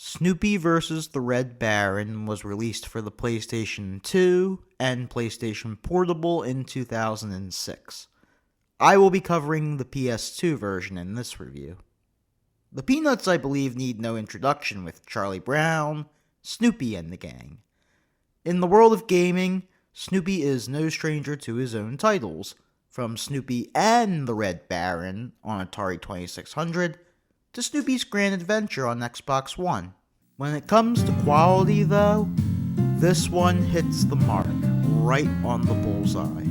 Snoopy vs. the Red Baron was released for the PlayStation 2 and PlayStation Portable in 2006. I will be covering the PS2 version in this review. The Peanuts, I believe, need no introduction with Charlie Brown, Snoopy, and the gang. In the world of gaming, Snoopy is no stranger to his own titles, from Snoopy and the Red Baron on Atari 2600 to Snoopy's Grand Adventure on Xbox One. When it comes to quality, though, this one hits the mark, right on the bullseye.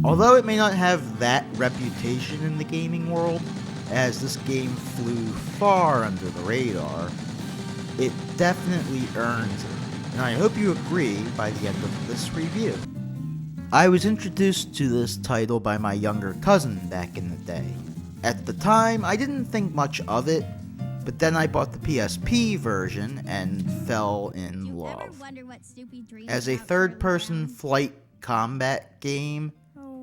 Although it may not have that reputation in the gaming world, as this game flew far under the radar, it definitely earns it, and I hope you agree by the end of this review. I was introduced to this title by my younger cousin back in the day. At the time, I didn't think much of it, but then I bought the PSP version and fell in love. As a third-person flight combat game,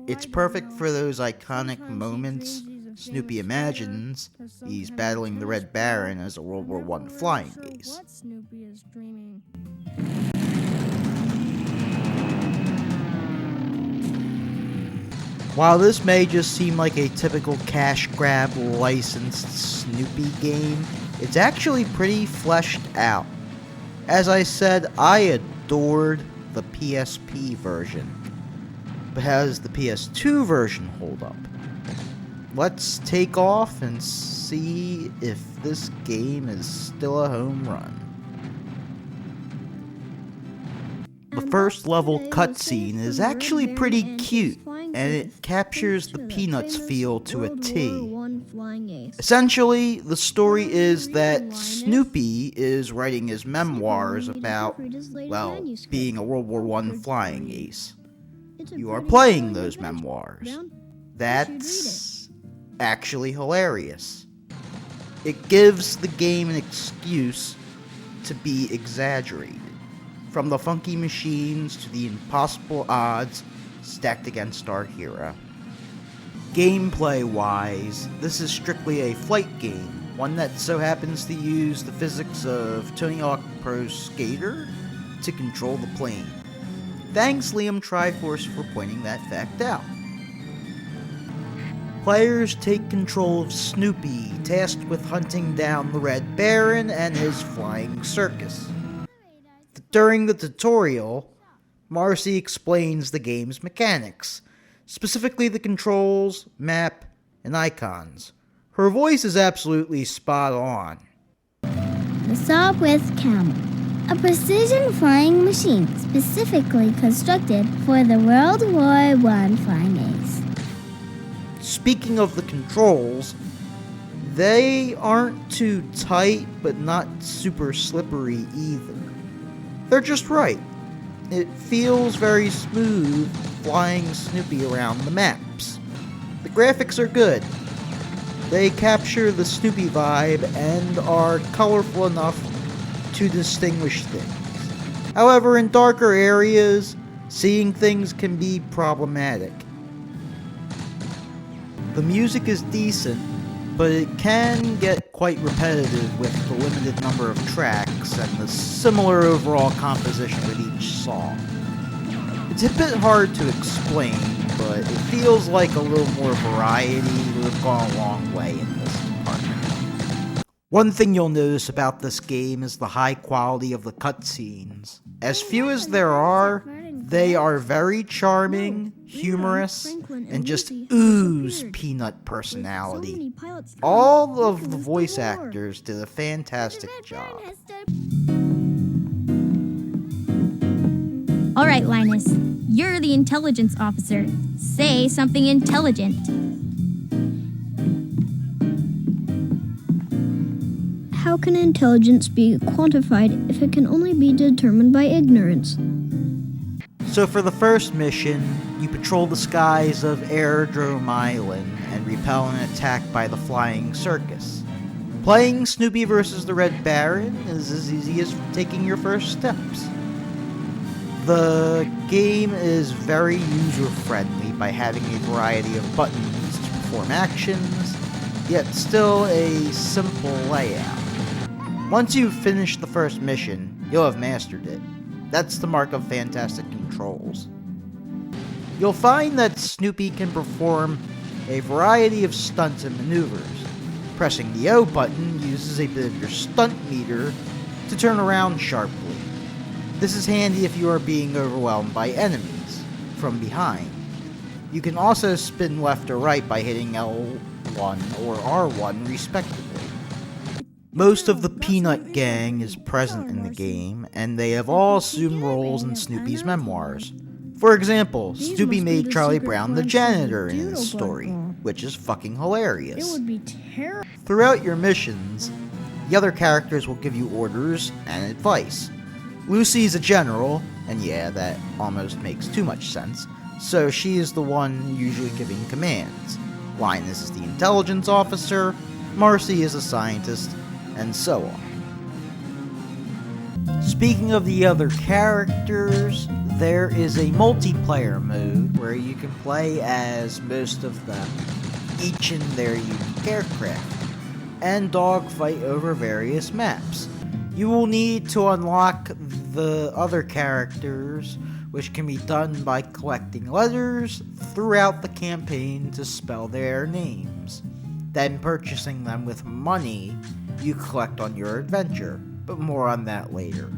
it's perfect for those iconic moments Snoopy imagines he's battling the Red Baron as a World War I flying ace. While this may just seem like a typical cash grab licensed Snoopy game, it's actually pretty fleshed out. As I said, I adored the PSP version, but how does the PS2 version hold up? Let's take off and see if this game is still a home run. The first level cutscene is actually pretty cute, and it captures the Peanuts feel to a T. Essentially, the story is that Snoopy is writing his memoirs about, well, being a World War I flying ace. You are playing those memoirs. That's actually hilarious. It gives the game an excuse to be exaggerated. From the funky machines to the impossible odds stacked against our hero. Gameplay-wise, this is strictly a flight game, one that so happens to use the physics of Tony Hawk Pro Skater to control the plane. Thanks Liam Triforce for pointing that fact out. Players take control of Snoopy, tasked with hunting down the Red Baron and his flying circus. During the tutorial, Marcy explains the game's mechanics, specifically the controls, map, and icons. Her voice is absolutely spot on. The Sawwith Camel, a precision flying machine specifically constructed for the World War I flying ace. Speaking of the controls, they aren't too tight, but not super slippery either. They're just right. It feels very smooth flying Snoopy around the maps. The graphics are good. They capture the Snoopy vibe and are colorful enough to distinguish things. However, in darker areas, seeing things can be problematic. The music is decent, but it can get quite repetitive with the limited number of tracks and the similar overall composition with each song. It's a bit hard to explain, but it feels like a little more variety would have gone a long way in this department. One thing you'll notice about this game is the high quality of the cutscenes. As few as there are, they are very charming, humorous, and just ooze Peanut personality. All of the voice actors did a fantastic job. All right, Linus, you're the intelligence officer. Say something intelligent. How can intelligence be quantified if it can only be determined by ignorance? So for the first mission, you patrol the skies of Aerodrome Island and repel an attack by the flying circus. Playing Snoopy vs. the Red Baron is as easy as taking your first steps. The game is very user-friendly by having a variety of buttons to perform actions, yet still a simple layout. Once you've finished the first mission, you'll have mastered it. That's the mark of fantastic controls. You'll find that Snoopy can perform a variety of stunts and maneuvers. Pressing the O button uses a bit of your stunt meter to turn around sharply. This is handy if you are being overwhelmed by enemies from behind. You can also spin left or right by hitting L1 or R1 respectively. Most of the Peanut Gang is present in the game, and they have all assumed roles in Snoopy's memoirs. For example, Snoopy made Charlie Brown the janitor in his story, which is fucking hilarious. It would be terrible. Throughout your missions, the other characters will give you orders and advice. Lucy's a general, and yeah, that almost makes too much sense, so she is the one usually giving commands. Linus is the intelligence officer, Marcy is a scientist, and so on. Speaking of the other characters, there is a multiplayer mode where you can play as most of them, each in their unique aircraft, and dogfight over various maps. You will need to unlock the other characters, which can be done by collecting letters throughout the campaign to spell their names, then purchasing them with money you collect on your adventure, but more on that later.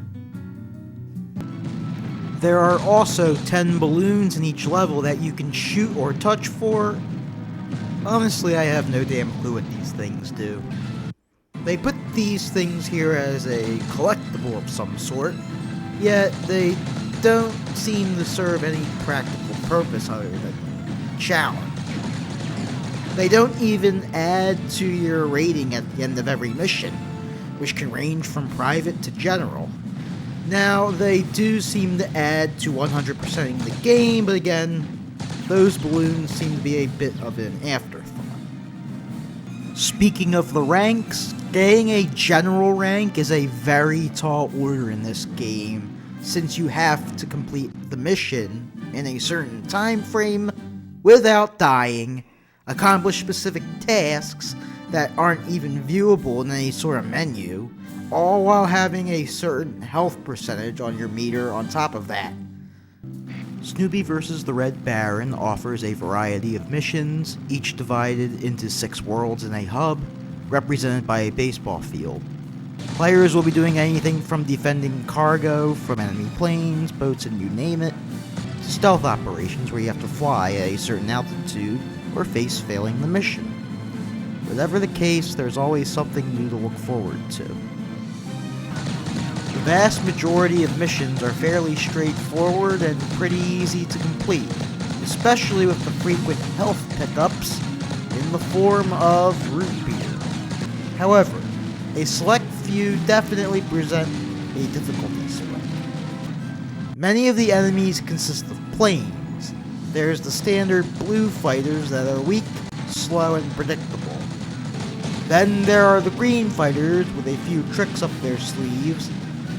There are also 10 balloons in each level that you can shoot or touch for. Honestly, I have no damn clue what these things do. They put these things here as a collectible of some sort, yet they don't seem to serve any practical purpose other than challenge. They don't even add to your rating at the end of every mission, which can range from private to general. Now, they do seem to add to 100%ing the game, but again, those balloons seem to be a bit of an afterthought. Speaking of the ranks, getting a general rank is a very tall order in this game, since you have to complete the mission in a certain time frame without dying, accomplish specific tasks that aren't even viewable in any sort of menu, all while having a certain health percentage on your meter on top of that. Snoopy vs. the Red Baron offers a variety of missions, each divided into 6 worlds in a hub, represented by a baseball field. Players will be doing anything from defending cargo from enemy planes, boats, and you name it, to stealth operations where you have to fly at a certain altitude or face failing the mission. Whatever the case, there's always something new to look forward to. The vast majority of missions are fairly straightforward and pretty easy to complete, especially with the frequent health pickups in the form of root beer. However, a select few definitely present a difficulty spike. Many of the enemies consist of planes. There's the standard blue fighters that are weak, slow, and predictable. Then there are the green fighters with a few tricks up their sleeves,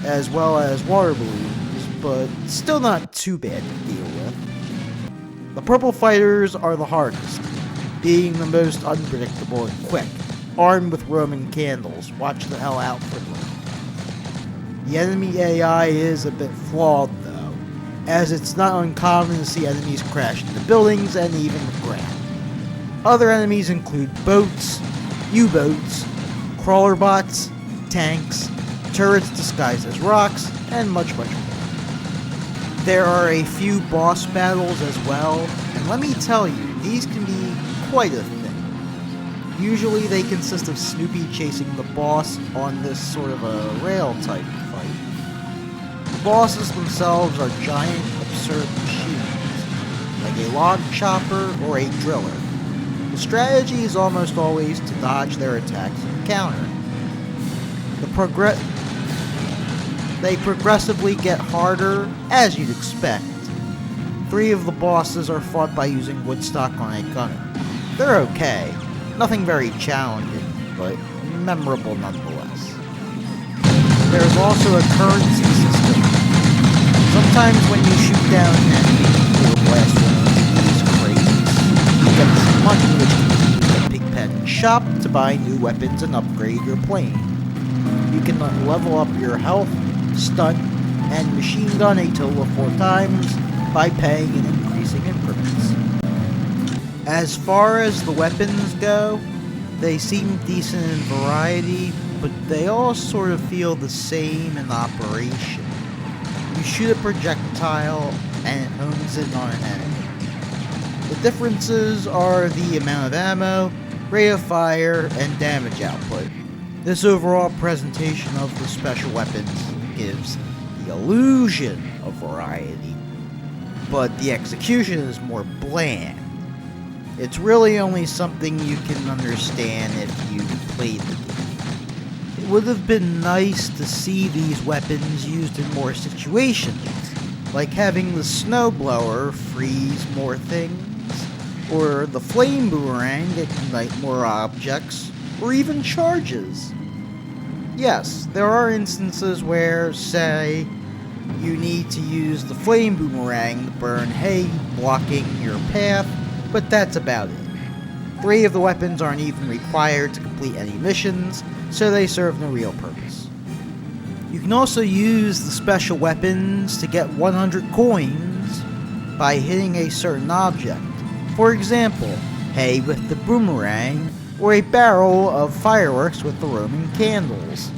as well as water balloons, but still not too bad to deal with. The purple fighters are the hardest, being the most unpredictable and quick, armed with Roman candles. Watch the hell out for them. The enemy AI is a bit flawed though, as it's not uncommon to see enemies crash into buildings and even the ground. Other enemies include boats, U-boats, crawler bots, tanks, turrets disguised as rocks, and much more. There are a few boss battles as well, and let me tell you, these can be quite a thing. Usually they consist of Snoopy chasing the boss on this sort of a rail type fight. The bosses themselves are giant, absurd machines, like a log chopper or a driller. The strategy is almost always to dodge their attacks and counter. They progressively get harder, as you'd expect. 3 of the bosses are fought by using woodstock on a gunner. They're okay, nothing very challenging, but memorable nonetheless. There's also a currency system. Sometimes when you shoot down an enemy or blast one of these crates, you get some money which can be used at Pigpen Shop to buy new weapons and upgrade your plane. You can level up your health, stunt, and machine gun a total of 4 times by paying in increasing increments. As far as the weapons go, they seem decent in variety, but they all sort of feel the same in operation. You shoot a projectile and it hones in on an enemy. The differences are the amount of ammo, rate of fire, and damage output. This overall presentation of the special weapons gives the illusion of variety, but the execution is more bland. It's really only something you can understand if you played the game. It would have been nice to see these weapons used in more situations, like having the snowblower freeze more things, or the flame boomerang ignite more objects, or even charges. Yes, there are instances where, say, you need to use the flame boomerang to burn hay blocking your path, but that's about it. 3 of the weapons aren't even required to complete any missions, so they serve no real purpose. You can also use the special weapons to get 100 coins by hitting a certain object. For example, hay with the boomerang, or a barrel of fireworks with the Roman candles.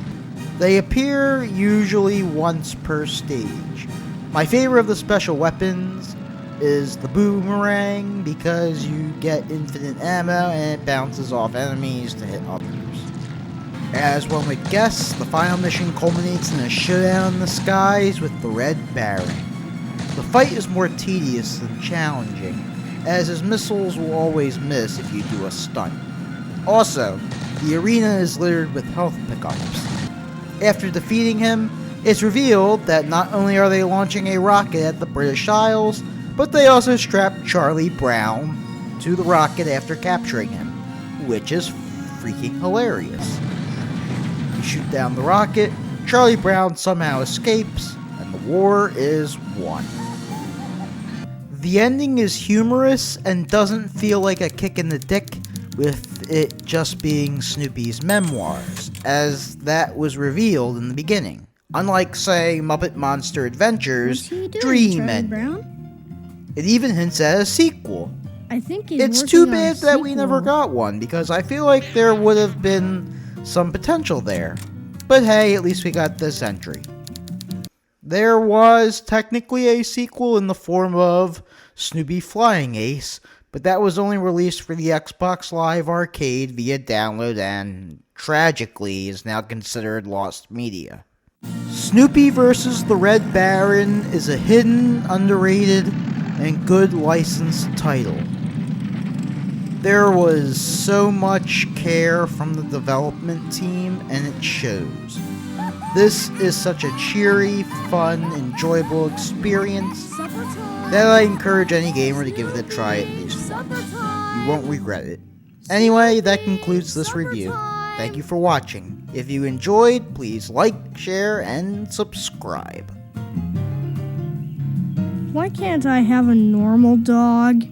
They appear usually once per stage. My favorite of the special weapons is the boomerang because you get infinite ammo and it bounces off enemies to hit others. As one would guess, the final mission culminates in a showdown in the skies with the Red Baron. The fight is more tedious than challenging, as his missiles will always miss if you do a stunt. Also, the arena is littered with health pickups. After defeating him, it's revealed that not only are they launching a rocket at the British Isles, but they also strapped Charlie Brown to the rocket after capturing him, which is freaking hilarious. You shoot down the rocket, Charlie Brown somehow escapes, and the war is won. The ending is humorous and doesn't feel like a kick in the dick, with it just being Snoopy's memoirs, as that was revealed in the beginning. Unlike, say, Muppet Monster Adventures' Dream Ending. It even hints at a sequel. I think it's too bad that we never got one, because I feel like there would have been some potential there. But hey, at least we got this entry. There was technically a sequel in the form of Snoopy Flying Ace, but that was only released for the Xbox Live Arcade via download and, tragically, is now considered lost media. Snoopy vs. the Red Baron is a hidden, underrated, and good licensed title. There was so much care from the development team, and it shows. This is such a cheery, fun, enjoyable experience that I encourage any gamer to give it a try at least once. You won't regret it. Anyway, that concludes this review. Thank you for watching. If you enjoyed, please like, share, and subscribe. Why can't I have a normal dog?